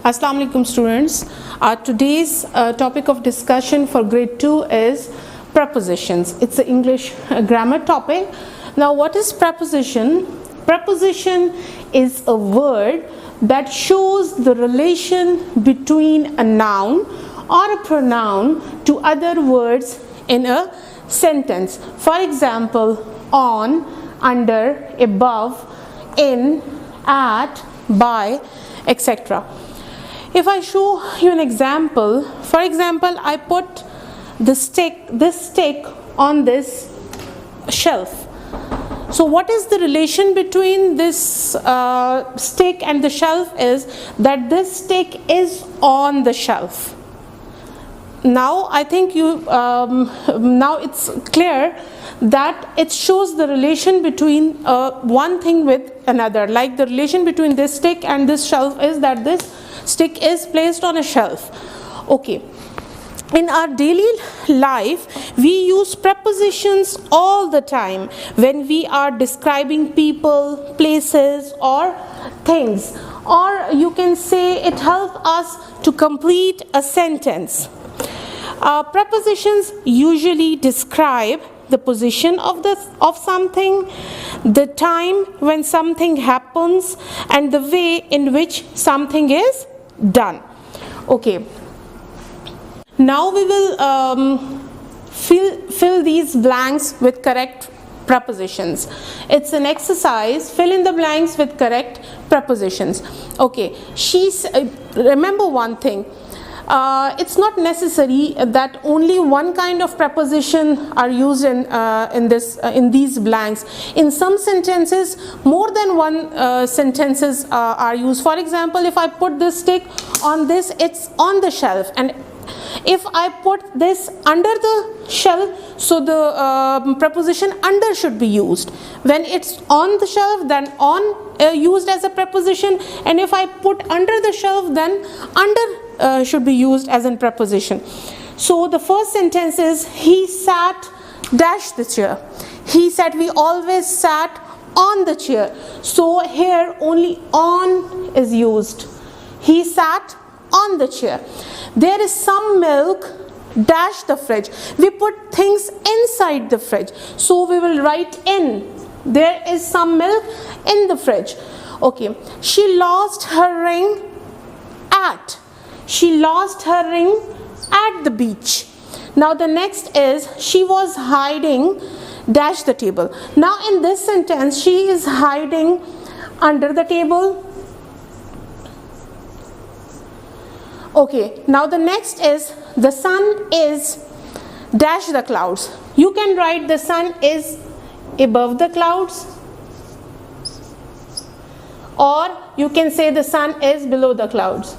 Assalamu alaikum students. Today's topic of discussion for grade 2 is prepositions. It's an English grammar topic. Now what is preposition? Preposition is a word that shows the relation between a noun or a pronoun to other words in a sentence. For example, on, under, above, in, at, by, etc. If I show you an example, for example, I put this stick on this shelf. So what is the relation between this stick and the shelf is that this stick is on the shelf. Now I think now it's clear that it shows the relation between one thing with another. Like the relation between this stick and this shelf is that this stick is placed on a shelf. Okay. In our daily life, we use prepositions all the time when we are describing people, places, or things. Or you can say it helps us to complete a sentence. Prepositions usually describe the position of something, the time when something happens, and the way in which something is done. Okay. Now we will fill these blanks with correct prepositions. It's an exercise. Fill in the blanks with correct prepositions. Okay. Remember one thing. It's not necessary that only one kind of preposition are used in these blanks. In some sentences, more than one sentences are used. For example, if I put this stick on this, it's on the shelf, and if I put this under the shelf, so the preposition under should be used. When it's on the shelf, then on used as a preposition, and if I put under the shelf, then under should be used as a preposition. So the first sentence is he sat dash the chair. He said we always sat on the chair. So here only on is used. He sat on the chair. There is some milk dash the fridge. We put things inside the fridge. So we will write in. There is some milk in the fridge. Okay. She lost her ring at. She lost her ring at the beach. Now the next is she was hiding dash the table. Now in this sentence she is hiding under the table. Okay, now the next is the sun is dash the clouds. You can write the sun is above the clouds, or you can say the sun is below the clouds.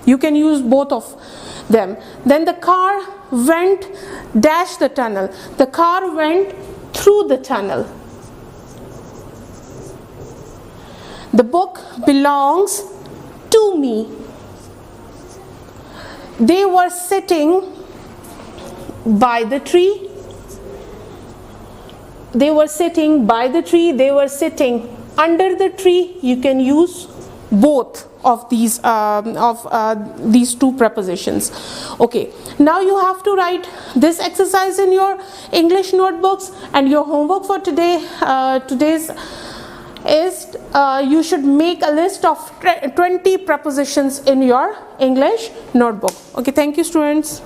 You can use both of them. Then the car went dash the tunnel. The car went through the tunnel. The book belongs to me. They were sitting by the tree. They were sitting by the tree. They were sitting under the tree. You can use both of these two prepositions. Okay. Now you have to write this exercise in your English notebooks, and your homework for today's is you should make a list of 20 prepositions in your English notebook. Okay, thank you students.